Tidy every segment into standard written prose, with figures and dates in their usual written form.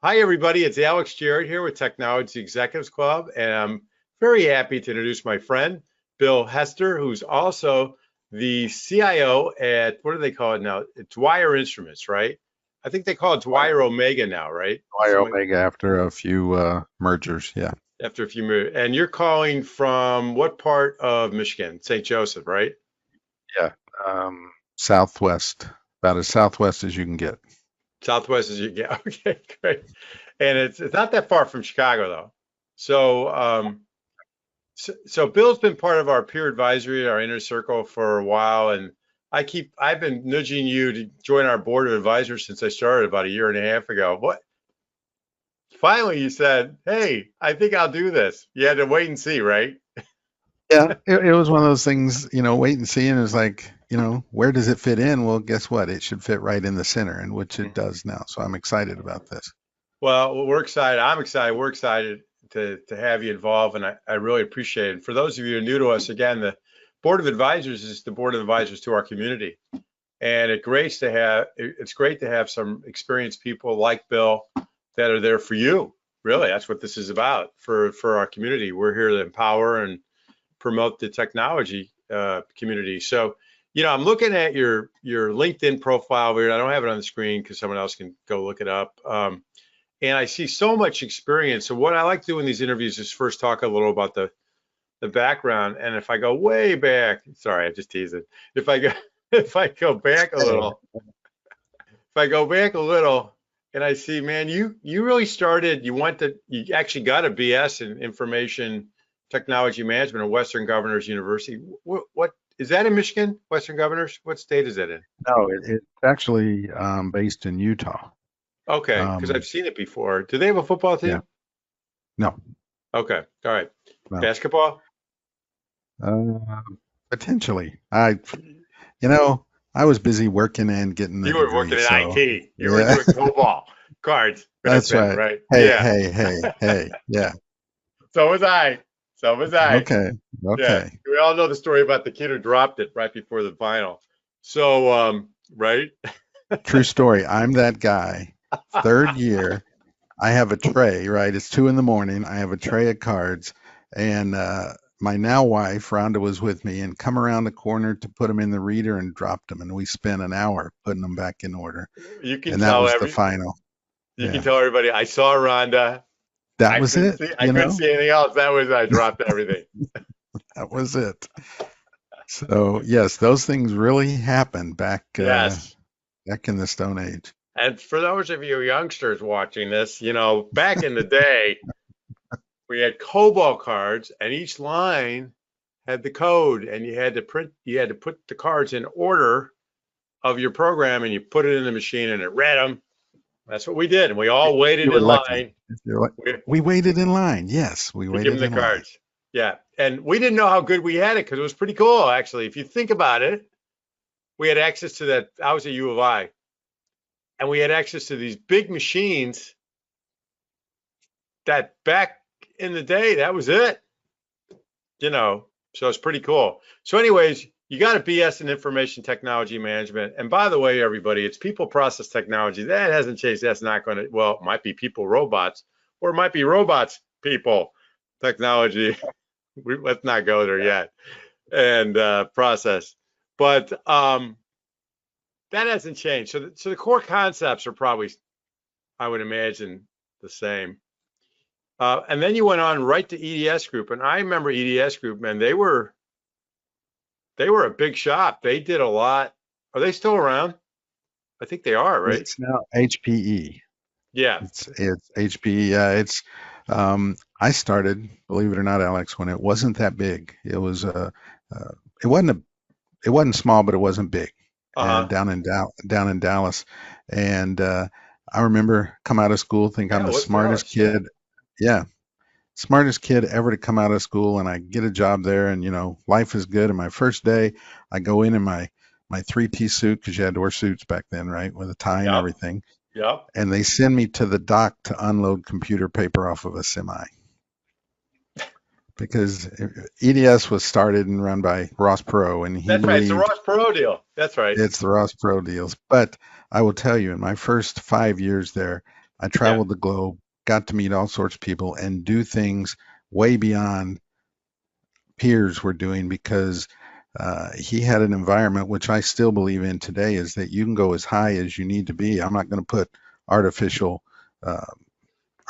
Hi, everybody. It's Alex Jarett here with Technology Executives Club, and I'm very happy to introduce my friend, Bill Hester, who's also the CIO at, what do they call it now? Dwyer Instruments, right? I think they call it Dwyer Omega now, right? Dwyer Omega after a few mergers. Yeah. After a few minutes. And you're calling from what part of Michigan? St. Joseph, right? Yeah. Southwest, about as southwest as you can get. Southwest as you get. Okay, great. And it's not that far from Chicago, though. So Bill's been part of our peer advisory, our inner circle for a while, and I've been nudging you to join our board of advisors since I started about a year and a half ago. What finally you said, hey, I think I'll do this. You had to wait and see, right? Yeah, it was one of those things, wait and see, and it's like, where does it fit in? Well, guess what? It should fit right in the center, and which it does now. So I'm excited about this. Well, we're excited. I'm excited. We're excited to have you involved, and I really appreciate it. For those of you who are new to us, again, the board of advisors is the board of advisors to our community. And it's great to have some experienced people like Bill that are there for you. Really, that's what this is about for our community. We're here to empower and promote the technology community. So, I'm looking at your LinkedIn profile here. I don't have it on the screen because someone else can go look it up. And I see so much experience. So what I like doing these interviews is first talk a little about the background. And if I go way back, sorry, I just teased it. If I go back a little, and I see, man, you really started, you actually got a BS in information technology management at Western Governors University. What is that in Michigan? Western Governors? What state is that in? No, it's actually based in Utah. Okay, because I've seen it before. Do they have a football Yeah. team? No. Okay, all right. No. Basketball? Potentially. I was busy working and getting the You were degree, working in so IT. You were yeah, doing COBOL cards. that's right. Right? Hey, Yeah. hey. Yeah. So was I. So was I. Okay. Yeah. Okay. We all know the story about the kid who dropped it right before the final. So, right? True story. I'm that guy. Third year, I have a tray, right? It's 2 in the morning. I have a tray of cards, and my now wife, Rhonda, was with me and come around the corner to put them in the reader and dropped them. And we spent an hour putting them back in order. You can And that tell was the final. you can Yeah. tell everybody I saw Rhonda. That was it, I couldn't see anything else. I dropped everything. That was it. So yes, those things really happened Yes. back in the Stone Age. And for those of you youngsters watching this, back in the day, we had COBOL cards, and each line had the code, and you had to put the cards in order of your program, and you put it in the machine, and it read them. That's what we did, and we all waited You were in lucky. line. We waited in line. Yes, we To give waited them in the line. cards. Yeah, and we didn't know how good we had it because it was pretty cool, actually. If you think about it, we had access to that. I was at U of I, and we had access to these big machines that back in the day, that was it. So it's pretty cool. So anyways, you got a BS in information technology management. And by the way, everybody, it's people process technology. That hasn't changed. That's not going to, well, it might be people robots, or it might be robots people technology. Let's not go there yet. And process. But that hasn't changed. So the core concepts are probably, I would imagine, the same. And then you went on right to EDS Group, and I remember EDS Group, man. They were a big shop. They did a lot. Are they still around? I think they are, right? It's now HPE. Yeah. It's HPE. It's I started, believe it or not, Alex, when it wasn't that big. It was it wasn't small, but it wasn't big. And down in Dallas, and I remember come out of school, think I'm the smartest kid. Yeah, smartest kid ever to come out of school, and I get a job there, and life is good. And my first day, I go in my three-piece suit, because you had to wear suits back then, right, with a tie and everything. Yep. And they send me to the dock to unload computer paper off of a semi. Because EDS was started and run by Ross Perot, and That's right. It's the Ross Perot deal. That's right. It's the Ross Perot deals. But I will tell you, in my first 5 years there, I Yeah. traveled the globe, got to meet all sorts of people and do things way beyond peers were doing because he had an environment which I still believe in today is that you can go as high as you need to be. I'm not going to put artificial uh,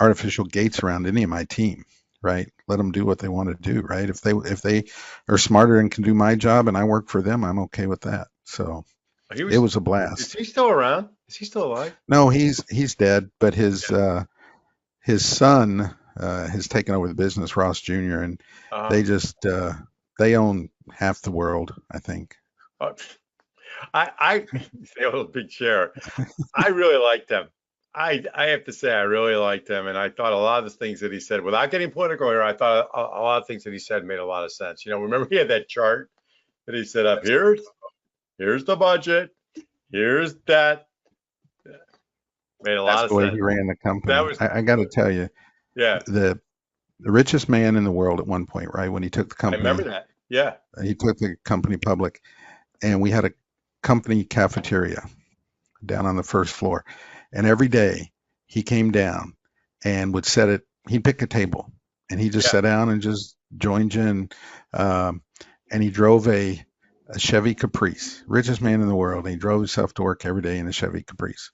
artificial gates around any of my team, right? Let them do what they want to do, right? If they are smarter and can do my job and I work for them, I'm okay with that. So He it was, was a is blast. he still around? Is he still alive? No, he's dead, but Yeah. his son has taken over the business, Ross Jr., and Uh, they just they own half the world, I think. uh, I say a little big chair. I really liked him. I have to say I really liked him, and I thought a lot of the things that he said, without getting political here, I thought a lot of things that he said made a lot of sense. You know, remember he had that chart that he set up. Here's the budget. Here's that. Made a That's lot of the way he sense. ran the That company. was, I got to tell you, yeah. the richest man in the world at one point, right? When I remember that. Yeah. he took the company public, and we had a company cafeteria down on the first floor, and every day he came down and would set it. He'd pick a table, and he just Yeah. sat down and just joined you. Um, and he drove a Chevy Caprice, richest man in the world. And he drove himself to work every day in a Chevy Caprice.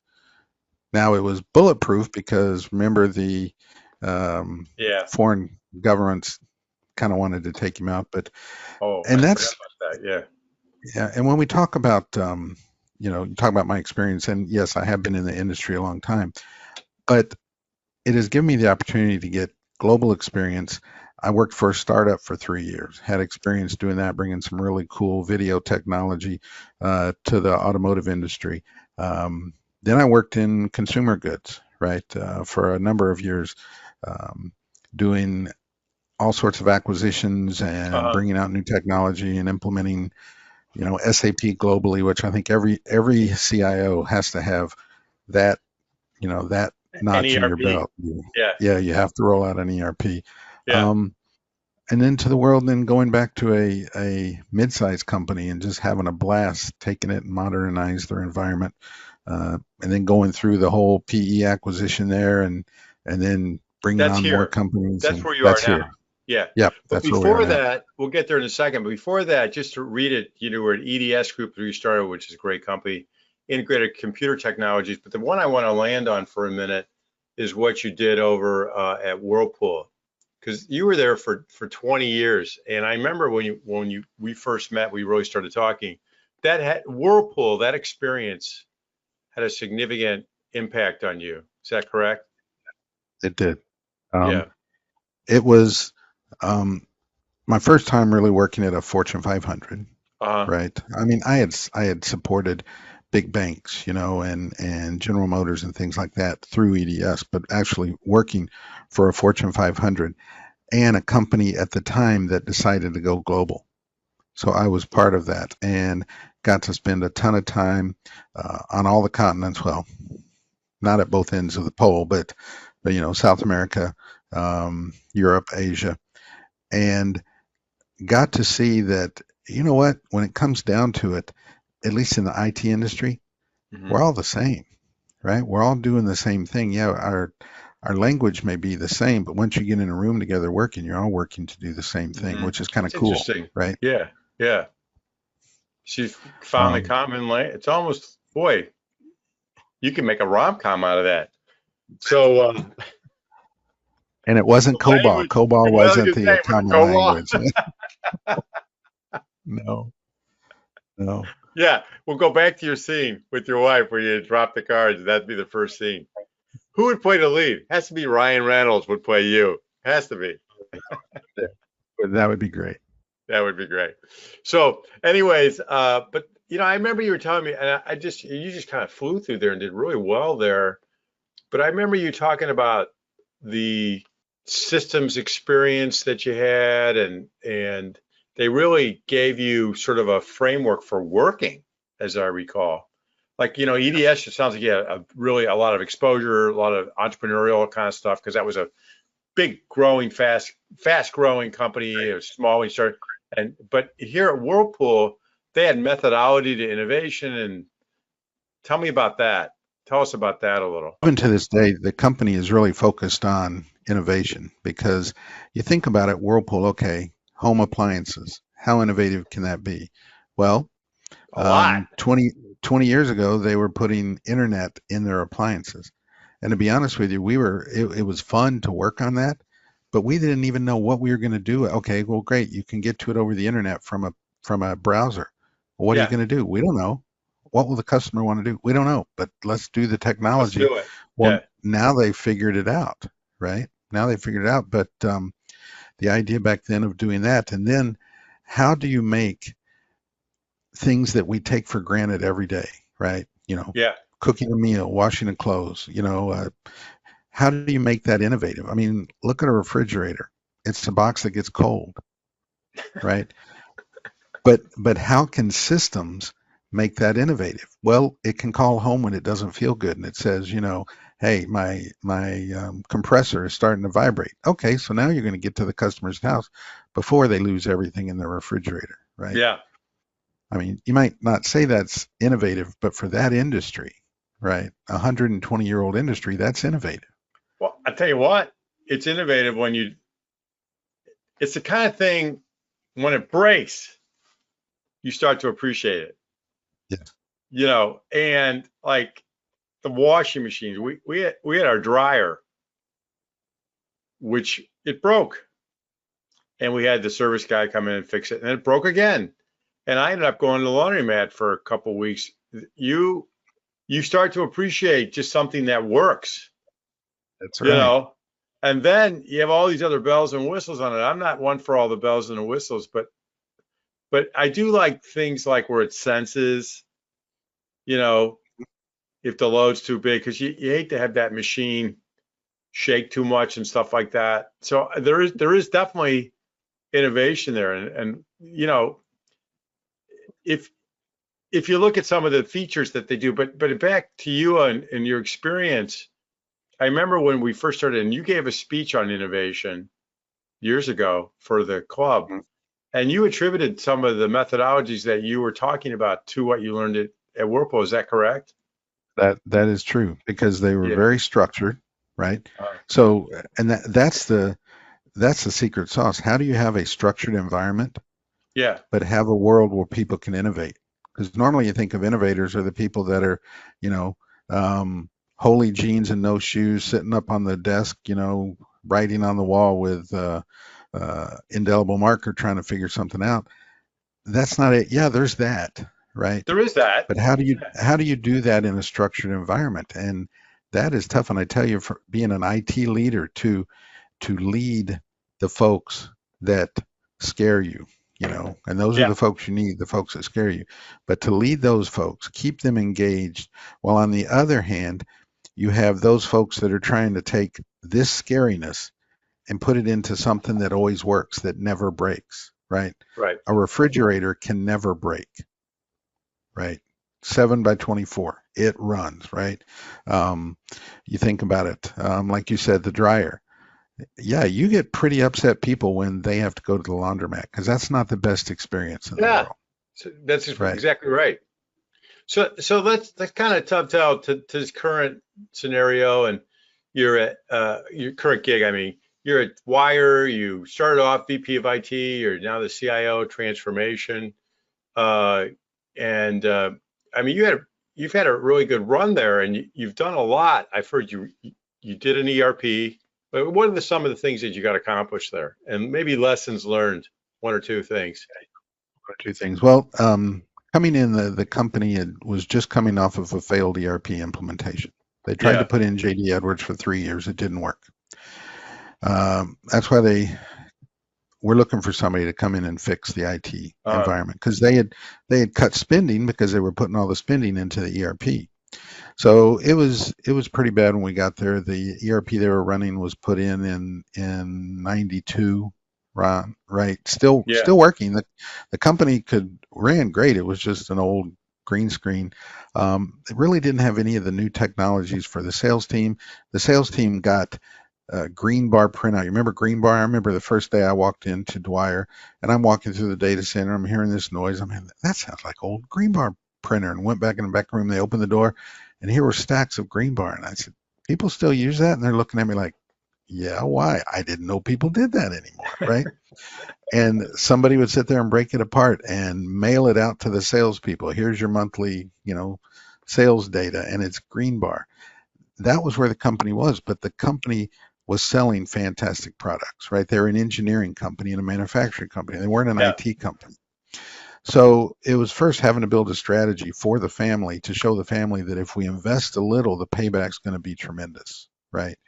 Now it was bulletproof because remember the Yeah. foreign governments kind of wanted to take him out, but Oh, and I forgot that's about that. Yeah. yeah. And when we talk about you talk about my experience, and yes, I have been in the industry a long time, but it has given me the opportunity to get global experience. I worked for a startup for 3 years, had experience doing that, bringing some really cool video technology to the automotive industry. Then I worked in consumer goods, right, for a number of years, um, doing all sorts of acquisitions and Uh-huh. bringing out new technology and implementing, SAP globally, which I think every CIO has to have that, that notch in your NERP. belt. Yeah. Yeah, you have to roll out an ERP. Yeah. Um, and then to the world, then going back to a mid-sized company and just having a blast, taking it and modernize their environment, and then going through the whole PE acquisition there, and then bringing That's on more here. companies, That's and where you are that's now. here. Yeah. Yep, But that's where we are before now. that, we'll get there in a second. But before that, just to read it, you were at EDS Group that you started, which is a great company, integrated computer technologies. But the one I want to land on for a minute is what you did over at Whirlpool, because you were there for 20 years. And I remember when we first met, we really started talking. That had Whirlpool, that experience had a significant impact on you. Is that correct? It did. Um, Yeah. it was my first time really working at a Fortune 500. Uh-huh. Right. I mean, I had supported big banks, and General Motors and things like that through EDS, but actually working for a Fortune 500 and a company at the time that decided to go global. So I was part of that and got to spend a ton of time on all the continents. Well, not at both ends of the pole, but South America, Europe, Asia, and got to see that, what, when it comes down to it, at least in the IT industry, Hmm. we're all the same, right? We're all doing the same thing. Yeah, our language may be the same, but once you get in a room together working, you're all working to do the same thing, Hmm. which is kind of That's cool, interesting. right? Yeah. Yeah. She found the Um, common language. It's almost, boy, you can make a rom-com out of that. So, and it wasn't the COBOL. language, COBOL well, wasn't you the say with the common COBOL. language. No, no. Yeah, we'll go back to your scene with your wife where you drop the cards. That'd be the first scene. Who would play the lead? Has to be Ryan Reynolds would play you. Has to be. That would be great. That would be great. So, anyways, but I remember you were telling me, and you just kind of flew through there and did really well there. But I remember you talking about the systems experience that you had, and they really gave you sort of a framework for working, as I recall. Like, EDS, it sounds like you had really a lot of exposure, a lot of entrepreneurial kind of stuff, because that was a big growing, fast growing company. It was small when you started. But here at Whirlpool, they had methodology to innovation. And tell me about that. Tell us about that a little. Even to this day, the company is really focused on innovation because you think about it, Whirlpool, okay, home appliances, how innovative can that be? Well, A lot. 20 years ago, they were putting internet in their appliances. And to be honest with you, it was fun to work on that, but we didn't even know what we were going to do. Okay, well, great. You can get to it over the internet from a browser. Well, what are you Yeah, going to do? We don't know. What will the customer want to do? We don't know, but let's do the let's technology. do it. Well, Yeah. now they figured it out, right? Now they figured it out. But the idea back then of doing that, and then how do you make things that we take for granted every day, right? Yeah. Cooking a meal, washing the clothes, how do you make that innovative? I mean, look at a refrigerator. It's a box that gets cold, right? But how can systems make that innovative? Well, it can call home when it doesn't feel good, and it says, hey, my compressor is starting to vibrate. Okay, so now you're going to get to the customer's house before they lose everything in their refrigerator, right? Yeah. I mean, you might not say that's innovative, but for that industry, right, 120-year-old industry, that's innovative. Well, I tell you what, it's innovative it's the kind of thing when it breaks, you start to appreciate it. Yeah. And like the washing machines, we had our dryer, which it broke, and we had the service guy come in and fix it, and it broke again. And I ended up going to the laundromat for a couple of weeks. You start to appreciate just something that works, That's you right. know, and then you have all these other bells and whistles on it. I'm not one for all the bells and the whistles, but I do like things like where it senses, you know, if the load's too big, because you hate to have that machine shake too much and stuff like that. So there is definitely innovation there, and if you look at some of the features that they do, but back to you and your experience, I remember when we first started, and you gave a speech on innovation years ago for the club, Mhm. and you attributed some of the methodologies that you were talking about to what you learned at Whirlpool. Is that correct? That is true because they were Yeah. very structured, right? So, and that's the secret sauce. How do you have a structured environment, Yeah. but have a world where people can innovate? Because normally you think of innovators are the people that are, you know, holy jeans and no shoes, sitting up on the desk, writing on the wall with indelible marker, trying to figure something out. That's not it. Yeah, there's that, right? There is that. But how do you do that in a structured environment? And that is tough. And I tell you, for being an IT leader, to lead the folks that scare you, and those are Yeah. the folks you need, the folks that scare you. But to lead those folks, keep them engaged, while on the other hand, you have those folks that are trying to take this scariness and put it into something that always works, that never breaks, right? Right. A refrigerator can never break, right? 7 by 24, it runs, right? Um, you think about it, like you said, the dryer. Yeah, you get pretty upset people when they have to go to the laundromat because that's not the best experience in the Yeah. world, So that's right? exactly right. So let's kind of dovetail to this current scenario, and you're at your current gig. I mean, you're at Dwyer. You started off VP of IT. You're now the CIO transformation. Uh, and I mean, you've had a really good run there, and you've done a lot. I've heard you did an ERP. But what are some of the things that you got accomplished there, and maybe lessons learned? One or two things. Two things. Well, coming in, the company was just coming off of a failed ERP implementation. They tried to Yeah. put in JD Edwards for 3 years. It didn't work. That's why they were looking for somebody to come in and fix the IT Uh, environment because they had cut spending because they were putting all the spending into the ERP. So it was pretty bad when we got there. The ERP they were running was put in 92, right? Still yeah. still working. The company ran great. It was just an old green screen. It really didn't have any of the new technologies for the sales team. The sales team got green bar printout. You remember green bar? I remember the first day I walked into Dwyer and I'm walking through the data center. I'm hearing this noise. I'm like, that sounds like old green bar printer, and went back in the back room. They opened the door. and here were stacks of green bar. And I said, people still use that? And they're looking at me like, yeah, why? I didn't know people did that anymore, right? And somebody would sit there and break it apart and mail it out to the salespeople. Here's your monthly, sales data, and it's green bar. That was where the company was, but the company was selling fantastic products, right? They were an engineering company and a manufacturing company. They weren't an Yeah. IT company. So it was first having to build a strategy for the family to show the family that if we invest a little, the payback's going to be tremendous, right?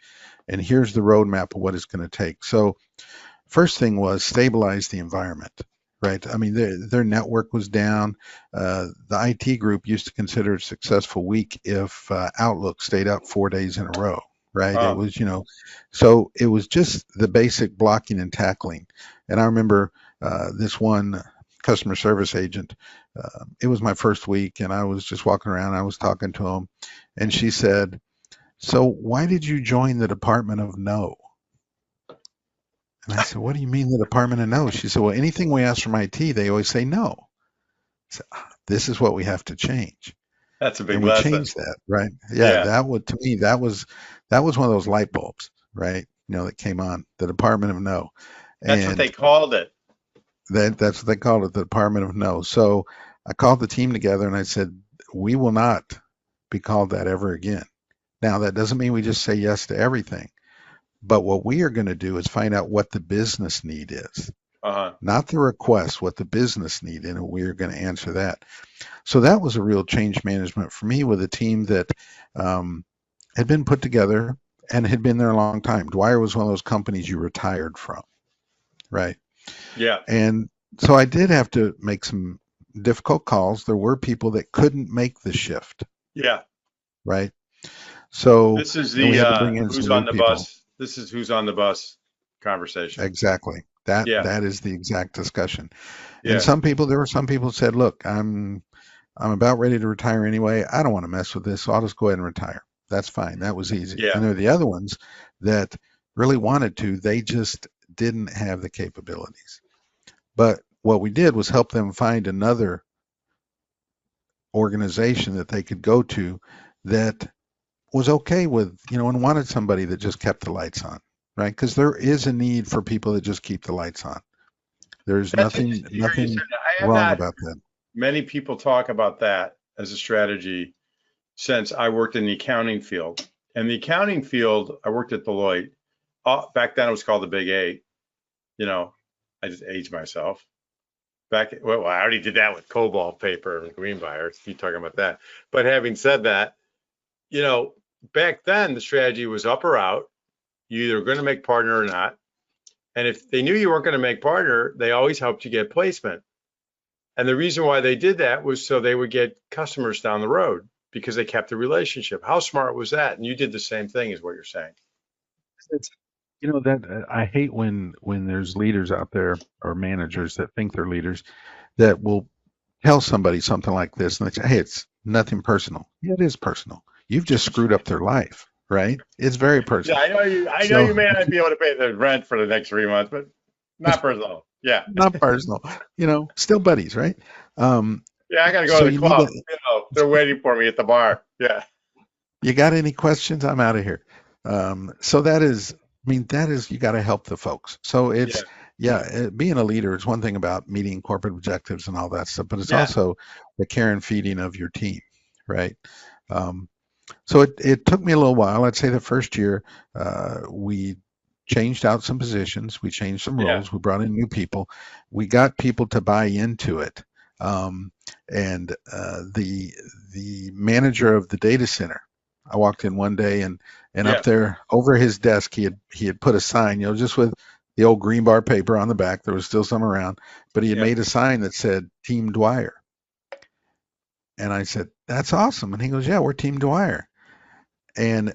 And here's the roadmap of what it's going to take. So first thing was stabilize the environment, right? I mean, their network was down. The IT group used to consider it a successful week if Outlook stayed up 4 days in a row, right? It was, so it was just the basic blocking and tackling. And I remember this one customer service agent. It was my first week, and I was just walking around. I was talking to him, and she said, "So why did you join the Department of No?" And I said, "What do you mean the Department of No?" She said, "Well, anything we ask from IT, they always say no." I said, "This is what we have to change." That's a big And we lesson. changed that, right? Yeah, Yeah. that would, to me, that was one of those light bulbs, right? That came on, the Department of No. That's what they And called it. that's what they called it, the Department of No. So I called the team together and I said, we will not be called that ever again. Now, that doesn't mean we just say yes to everything, but what we are going to do is find out what the business need is, Uh-huh. not the request, what the business need, and we're going to answer that. So that was a real change management for me with a team that had been put together and had been there a long time. Dwyer was one of those companies you retired from, right? Yeah. And so I did have to make some difficult calls. There were people that couldn't make the shift, Yeah. right? So, This is and we the had to bring in who's some on new the people. bus. This is who's on the bus conversation. Exactly. That Yeah. that is the exact discussion. And Yeah. there were some people who said, "Look, I'm about ready to retire anyway. I don't want to mess with this, so I'll just go ahead and retire." That's fine. That was easy. Yeah. And there are the other ones that really wanted to, they just didn't have the capabilities. But what we did was help them find another organization that they could go to that was okay with, and wanted somebody that just kept the lights on, right? Because there is a need for people that just keep the lights on. There's That's nothing interesting to hear you say nothing that. I have wrong not about that. many people talk about that as a strategy since I worked in the accounting field. And the accounting field, I worked at Deloitte. Back then it was called the Big Eight. I just aged myself. Well, I already did that with cobalt paper and green buyers. Keep talking about that. But having said that, you know, back then the strategy was up or out. You either were going to make partner or not. And if they knew you weren't going to make partner, they always helped you get placement. And the reason why they did that was so they would get customers down the road because they kept the relationship. How smart was that? And you did the same thing, is what you're saying. It's, that I hate when there's leaders out there or managers that think they're leaders that will tell somebody something like this and they say, "Hey, it's nothing personal." Yeah, it is personal. You've just screwed up their life, right? It's very Yeah, personal. I know you. I know So you may not be able to pay the rent for the next 3 months, but not personal. Yeah, not personal, still buddies, right? Um, yeah. I got to go so to the you need to, club. They're waiting for me at the bar. Yeah, you got any questions? I'm out of here. So that is, you got to help the folks. So yeah, being a leader is one thing about meeting corporate objectives and all that stuff, but it's yeah, also the care and feeding of your team, right? Um, so it took me a little while. I'd say the first year, we changed out some positions, we changed some yeah, roles, we brought in new people, we got people to buy into it. Um, and the manager of the data center, I walked in one day and up yeah, there over his desk, he had put a sign, just with the old green bar paper on the back. There was still some around, but he had yeah, made a sign that said Team Dwyer. And I said, "That's awesome." And he goes, "Yeah, we're Team Dwyer." And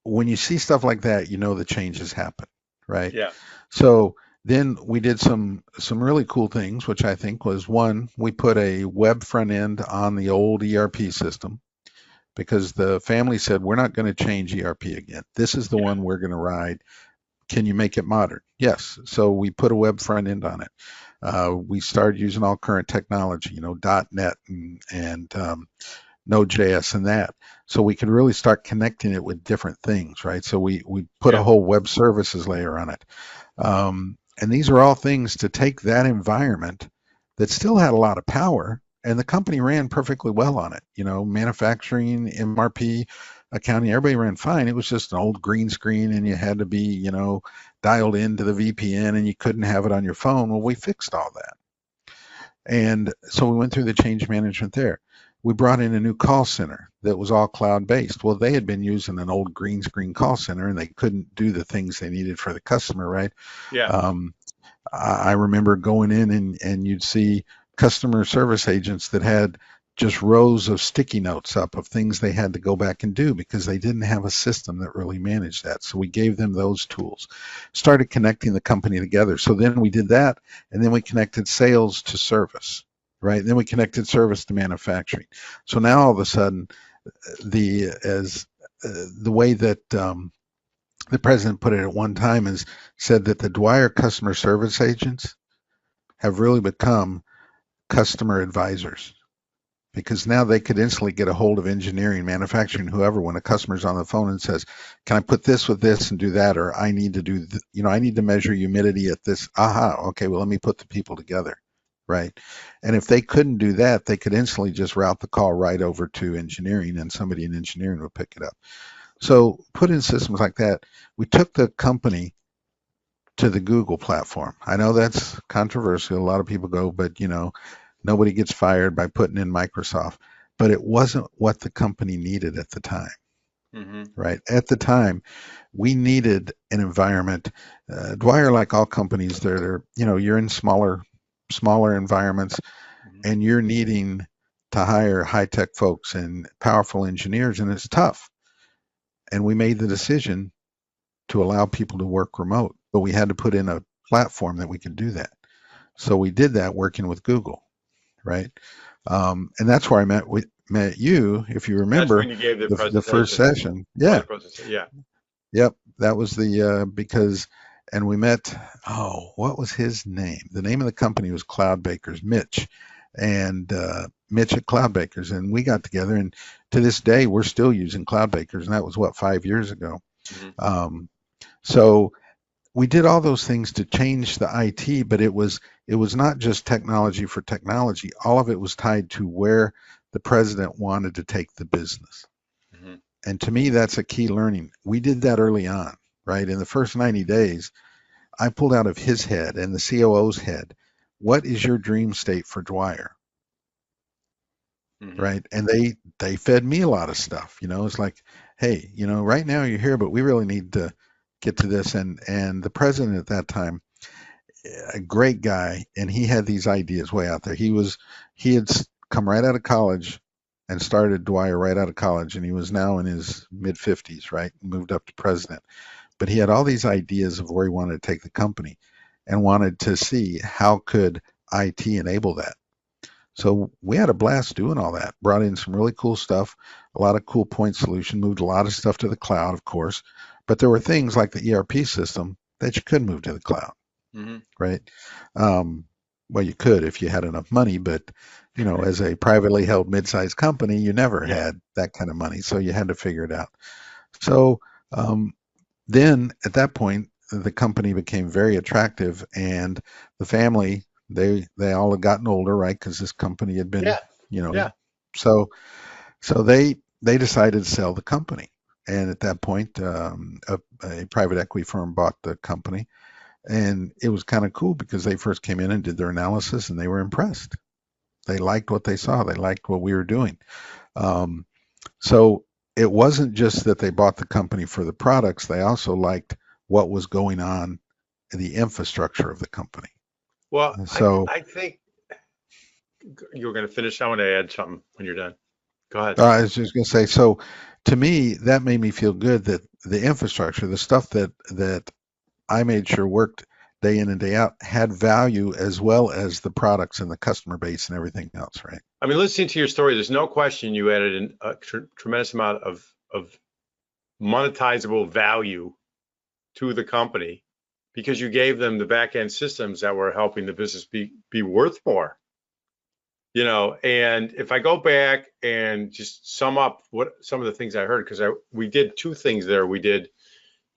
when you see stuff like that, the changes happen, right? yeah, So then we did some really cool things, which I think was, one, we put a web front end on the old ERP system because the family said, "We're not going to change ERP again. This is the yeah, one we're going to ride. Can you make it modern?" Yes. So we put a web front end on it. We started using all current technology, .NET and Node.js and that. So we could really start connecting it with different things, right? So we put a Yeah. whole web services layer on it. And these are all things to take that environment that still had a lot of power, and the company ran perfectly well on it. Manufacturing, MRP, accounting, everybody ran fine. It was just an old green screen, and you had to be, dialed into the VPN, and you couldn't have it on your phone. Well, we fixed all that. And so we went through the change management there. We brought in a new call center that was all cloud based. Well, they had been using an old green screen call center and they couldn't do the things they needed for the customer, right? Yeah. Um, I remember going in and you'd see customer service agents that had just rows of sticky notes up of things they had to go back and do because they didn't have a system that really managed that. So we gave them those tools, started connecting the company together. So then we did that, and then we connected sales to service, right? And then we connected service to manufacturing. So now all of a sudden, the way that the president put it at one time is said that the Dwyer customer service agents have really become customer advisors because now they could instantly get a hold of engineering, manufacturing, whoever, when a customer's on the phone and says, can I put this with this and do that? Or I need to do, I need to measure humidity at this. Aha. Okay. Well, let me put the people together. Right. And if they couldn't do that, they could instantly just route the call right over to engineering and somebody in engineering would pick it up. So put in systems like that. We took the company to the Google platform. I know that's controversial. A lot of people go, but nobody gets fired by putting in Microsoft. But it wasn't what the company needed at the time, right? At the time, we needed an environment. Dwyer, like all companies, you're in smaller environments, and you're needing to hire high tech folks and powerful engineers, and it's tough. And we made the decision to allow people to work remote, but we had to put in a platform that we could do that. So we did that working with Google, right? And that's where I met you, if you That's remember when you gave the the first presentation. session. Yeah, Yeah. yep, that was the because, and we met. Oh, what was his name? The name of the company was Cloud Bakers, Mitch, and Mitch at Cloud Bakers, and we got together. And to this day, we're still using Cloud Bakers, and that was what 5 years ago. So we did all those things to change the IT, but it was not just technology for technology. All of it was tied to where the president wanted to take the business. And to me, that's a key learning. We did that early on, right? In the first 90 days, I pulled out of his head and the COO's head, what is your dream state for Dwyer? Right? And they fed me a lot of stuff. It's like, hey, right now you're here, but we really need to get to this. And the president at that time, a great guy, and he had these ideas way out there. He had come right out of college and started Dwyer right out of college, and he was now in his mid 50s, right? Moved up to president. But he had all these ideas of where he wanted to take the company and wanted to see how could IT enable that. So we had a blast doing all that. Brought in some really cool stuff, a lot of cool point solution, moved a lot of stuff to the cloud, of course. But there were things like the ERP system that you could move to the cloud, right? Well, you could if you had enough money, but as a privately held mid-sized company, you never had that kind of money, so you had to figure it out. So then at that point, the company became very attractive, and the family they all had gotten older, right? Because this company had been, so they decided to sell the company, and at that point, a private equity firm bought the company, and it was kind of cool because they first came in and did their analysis, and they were impressed. They liked what they saw. They liked what we were doing. So it wasn't just that they bought the company for the products. They also liked what was going on in the infrastructure of the company. Well, so I think you were going to finish. I want to add something when you're done. Go ahead. I was just going to say, so to me, that made me feel good that the infrastructure, the stuff that I made sure worked day in and day out, had value as well as the products and the customer base and everything else, right? I mean, listening to your story, there's no question you added a tremendous amount of monetizable value to the company because you gave them the back end systems that were helping the business be worth more. And if I go back and just sum up what some of the things I heard, because we did two things there. We did,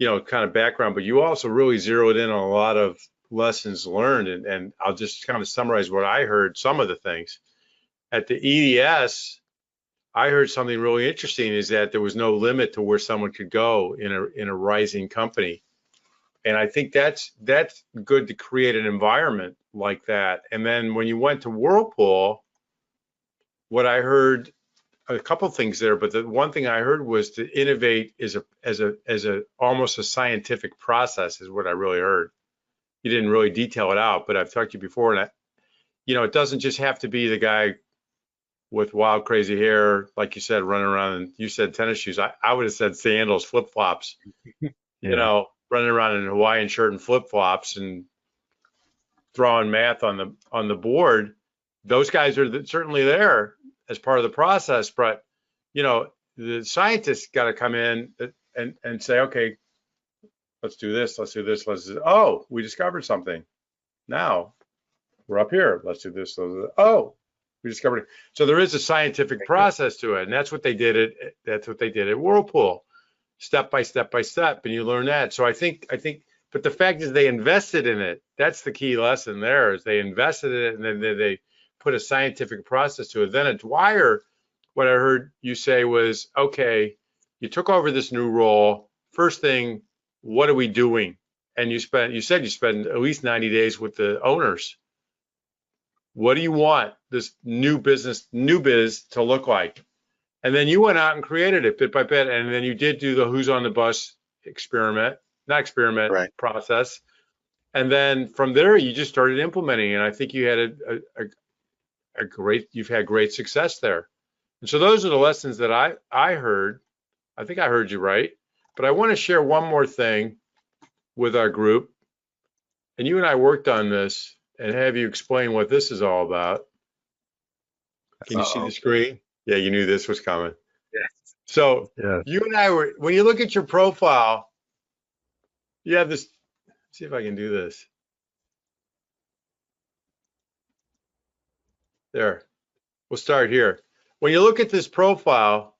kind of background, but you also really zeroed in on a lot of lessons learned. And I'll just kind of summarize what I heard, some of the things. At the EDS, I heard something really interesting is that there was no limit to where someone could go in a rising company. And I think that's good to create an environment like that. And then when you went to Whirlpool, what I heard, a couple things there, but the one thing I heard was to innovate is a almost a scientific process is what I really heard. You didn't really detail it out, but I've talked to you before, and it doesn't just have to be the guy with wild, crazy hair, like you said, running around. And you said tennis shoes. I would have said sandals, flip flops. Yeah. Running around in a Hawaiian shirt and flip flops and throwing math on the board. Those guys are certainly there as part of the process, but the scientists got to come in and say, okay, let's do this, let's do this, oh, we discovered something. Now we're up here. Let's do this. Oh, we discovered it. So there is a scientific process to it, and that's what they did at Whirlpool, step by step by step, and you learn that. So I think, but the fact is they invested in it. That's the key lesson there is they invested in it, and then they put a scientific process to it. Then at Dwyer, what I heard you say was, okay, you took over this new role. First thing, what are we doing? And you said you spent at least 90 days with the owners. What do you want this new biz to look like? And then you went out and created it bit by bit. And then you did do the who's on the bus Right. process. And then from there, you just started implementing. And I think you had you've had great success there. And so those are the lessons that I heard. I think I heard you right. But I want to share one more thing with our group. And you and I worked on this and have you explain what this is all about. Can you see the screen? Yeah, you knew this was coming. Yeah. So Yeah. you and I were, when you look at your profile, you have this, see if I can do this. There, we'll start here. When you look at this profile,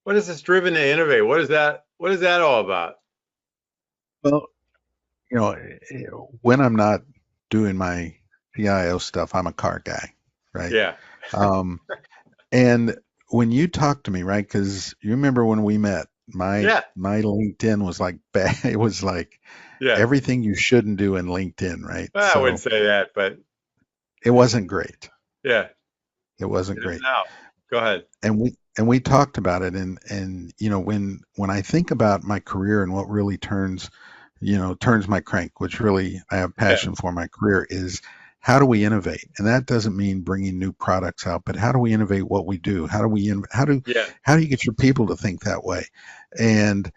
what is this driven to innovate? What is that all about? Well, when I'm not doing my CIO stuff, I'm a car guy, right? Yeah. And when you talk to me, right? Because you remember when we met, my Yeah. my LinkedIn was like bad. It was like Yeah. everything you shouldn't do in LinkedIn, right? Well, I wouldn't say that, but it wasn't great. yeah, It wasn't it is great. now. Go ahead. And we talked about it, and when I think about my career and what really turns my crank, which really I have Yeah. passion for my career, is how do we innovate? And that doesn't mean bringing new products out, but how do we innovate what we do? How do Yeah. you get your people to think that way? And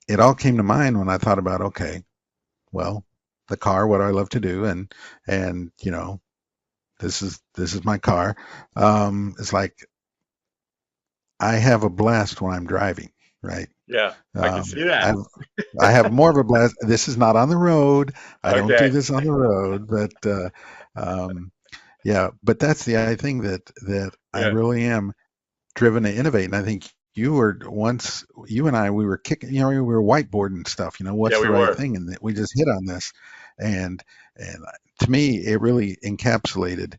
it all came to mind when I thought about, okay, well, the car, what I love to do, and this is my car. It's like I have a blast when I'm driving, right? Yeah. I can Um, see that. I have more of a blast. This is not on the road. I don't do Okay. this on the road, but um, yeah, but that's the I think that I Yeah. really am driven to innovate. And I think you and I, we were kicking, we were whiteboarding stuff, Yeah, what's we the right were. thing? And we just hit on this. And to me, it really encapsulated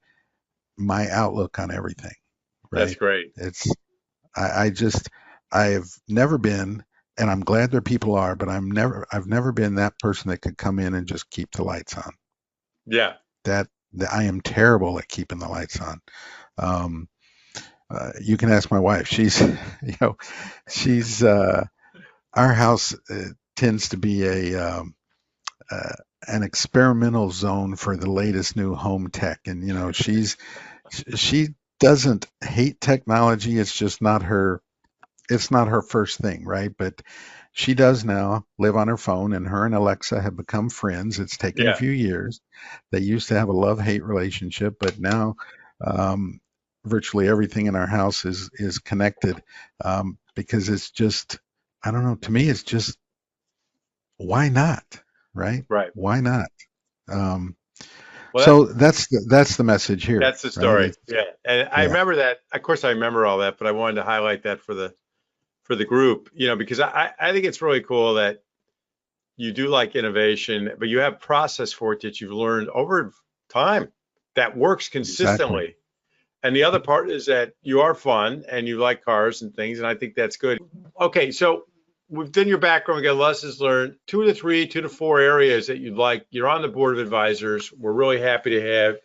my outlook on everything, That's right? great. I just, I've never been, and I'm glad there people are, but I've never been that person that could come in and just keep the lights on. Yeah. That I am terrible at keeping the lights on. Um, you can ask my wife. She's, she's, our house tends to be uh, an experimental zone for the latest new home tech. And, she doesn't hate technology. It's not her first thing, right? But she does now live on her phone, and her and Alexa have become friends. It's taken a Yeah. few years. They used to have a love-hate relationship, but now um, virtually everything in our house is connected because it's just, I don't know. To me, it's just why not, right? Right. Why not? Um, Well, So that's the message here, that's the right? story. Yeah. And I Yeah, remember that. Of course, I remember all that, but I wanted to highlight that for the group, because I think it's really cool that you do like innovation, but you have process for it that you've learned over time that works exactly. consistently. And the other part is that you are fun and you like cars and things, and I think that's good. Okay, so we've done your background, we got lessons learned, 2 to 3, 2 to 4 areas that you'd like. You're on the board of advisors. We're really happy to have.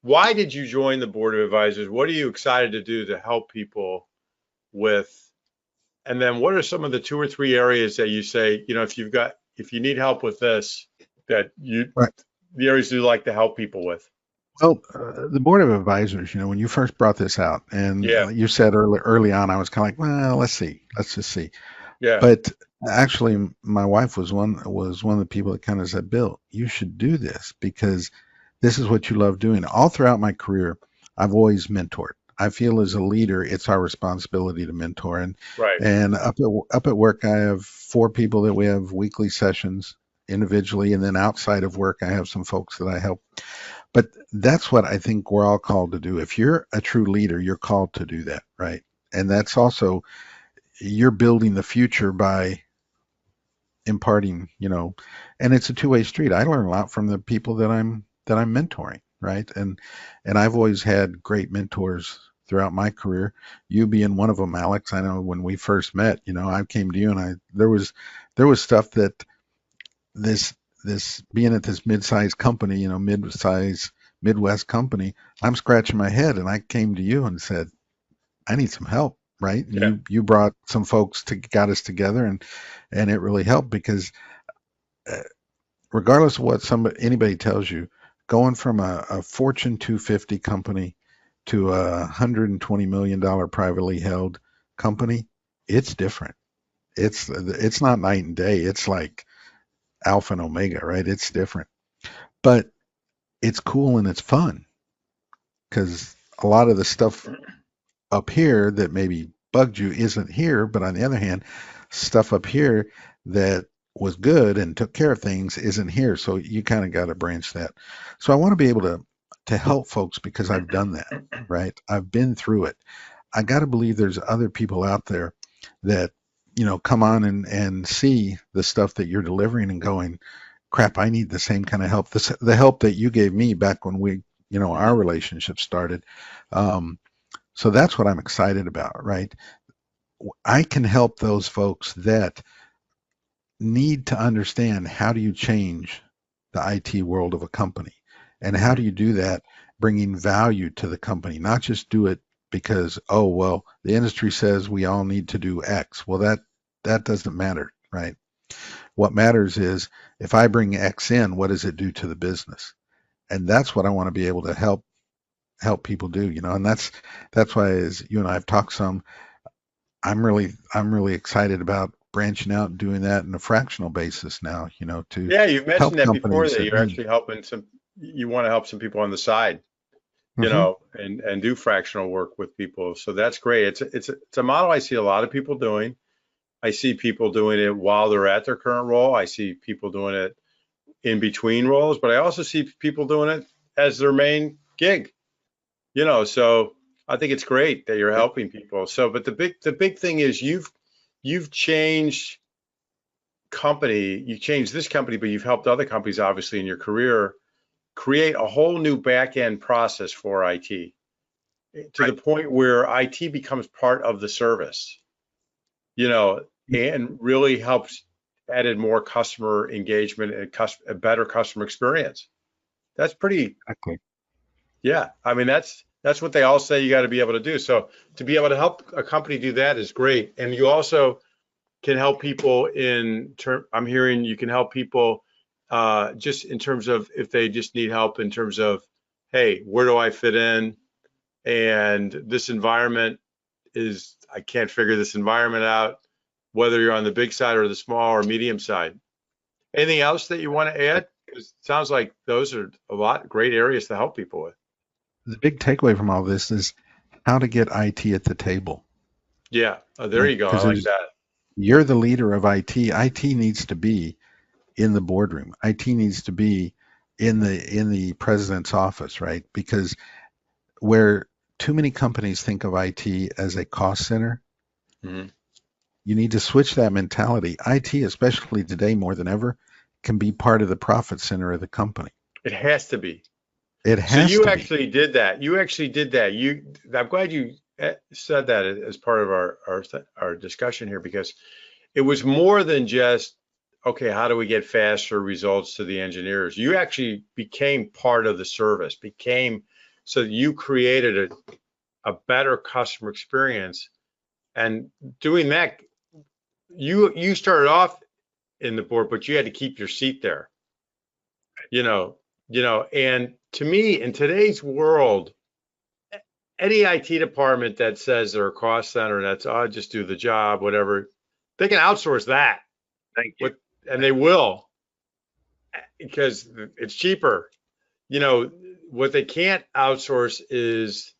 Why did you join the board of advisors? What are you excited to do to help people with? And then what are some of the 2 or 3 areas that you say, if you need help with this, that Right. the areas you like to help people with? Well, the board of advisors, when you first brought this out, and Yeah, you said early on, I was kind of like, well, let's just see. yeah, But actually, my wife was one of the people that kind of said, Bill, you should do this because this is what you love doing. All throughout my career, I've always mentored. I feel as a leader, it's our responsibility to mentor. And right. and up at work, I have 4 people that we have weekly sessions individually, and then outside of work, I have some folks that I help. But that's what I think we're all called to do. If you're a true leader, you're called to do that, right? And that's also you're building the future by imparting, and it's a two-way street. I learn a lot from the people that I'm mentoring, right? And I've always had great mentors throughout my career. You being one of them, Alex. I know when we first met, I came to you and there was stuff that this being at this mid-sized company, mid-size Midwest company, I'm scratching my head and I came to you and said, I need some help, right? And Yeah. you brought some folks to got us together, and it really helped because uh, regardless of what anybody tells you, going from a Fortune 250 company to a $120 million privately held company, it's different. It's not night and day. It's like alpha and omega, right? It's different, but it's cool and it's fun because a lot of the stuff up here that maybe bugged you isn't here, but on the other hand, stuff up here that was good and took care of things isn't here. So you kind of got to branch that. So I want to be able to help folks because I've done that, right? I've been through it. I got to believe there's other people out there that come on and see the stuff that you're delivering and going, crap, I need the same kind of help. The help that you gave me back when our relationship started. Um, so that's what I'm excited about, right? I can help those folks that need to understand how do you change the IT world of a company and how do Mhm. you do that bringing value to the company, not just do it because, oh, well, the industry says we all need to do X. Well, that doesn't matter, right? What matters is if I bring X in, what does it do to the business? And that's what I want to be able to help people do, and that's why as you and I have talked some, I'm really excited about branching out and doing that in a fractional basis now, to Yeah, you've mentioned help that before companies that that you're need. actually helping you want to help some people on the side, Hmm. and do fractional work with people. So that's great. It's a model I see a lot of people doing. I see people doing it while they're at their current role. I see people doing it in between roles, but I also see people doing it as their main gig. So I think it's great that you're helping people. So, but the big thing is you've changed you changed this company, but you've helped other companies obviously in your career create a whole new back end process for IT to the Right. point where IT becomes part of the service, you know, and really helps added more customer engagement and a better customer experience. That's pretty, Exactly. yeah. I mean, that's what they all say you got to be able to do. So to be able to help a company do that is great. And you also can help people I'm hearing you can help people just in terms of if they just need help in terms of, hey, where do I fit in? And this environment I can't figure this environment out, whether you're on the big side or the small or medium side. Anything else that you want to add? Because it sounds like those are a lot great areas to help people with. The big takeaway from all this is how to get IT at the table, Yeah. Oh, there right? you go. I Because like there's that. you're the leader of IT. IT needs to be in the boardroom. IT needs to be in the president's office, right? Because where too many companies think of IT as a cost center, Mm-hmm. you need to switch that mentality. IT, especially today more than ever, can be part of the profit center of the company. It has to be. It So has you to be. actually did that. You actually did that. I'm glad you said that as part of our discussion here, because it was more than just, okay, how do we get faster results to the engineers? You actually became part of the service, so you created a better customer experience. And doing that, you started off in the board, but you had to keep your seat there, you know, and to me, in today's world, any IT department that says they're a cost center, that's, oh, just do the job, whatever, they can outsource that. Thank you. And they will, because it's cheaper. What they can't outsource is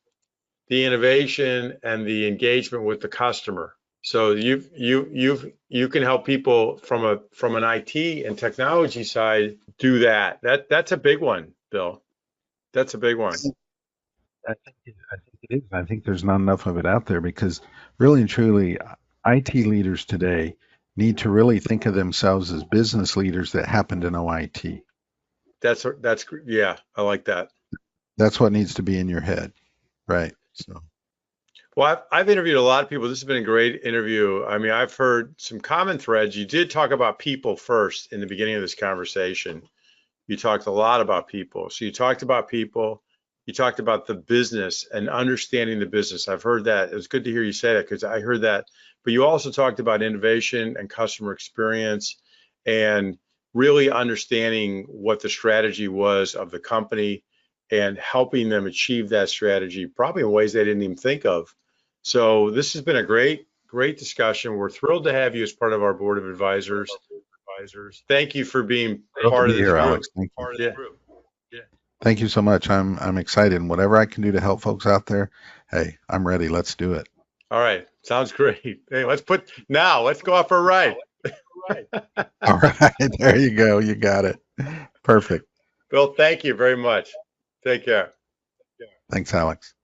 the innovation and the engagement with the customer. So you can help people from an IT and technology side do that. That's a big one, Bill. That's a big one. I think it is. I think there's not enough of it out there because really and truly, IT leaders today need to really think of themselves as business leaders that happen to know IT. That's yeah, I like that. That's what needs to be in your head, right? So. Well, I've interviewed a lot of people. This has been a great interview. I mean, I've heard some common threads. You did talk about people first in the beginning of this conversation. You talked a lot about people. So you talked about people. You talked about the business and understanding the business. I've heard that. It was good to hear you say that because I heard that. But you also talked about innovation and customer experience and really understanding what the strategy was of the company and helping them achieve that strategy, probably in ways they didn't even think of. So this has been a great discussion. We're thrilled to have you as part of our board of advisors. Thank you for being part of this group. Alex. Thank you. Yeah. Thank you so much. I'm excited. And whatever I can do to help folks out there, hey, I'm ready. Let's do it. All right. Sounds great. Hey, let's go off for a ride. All right. There you go. You got it. Perfect. Bill, thank you very much. Take care. Thanks, Alex.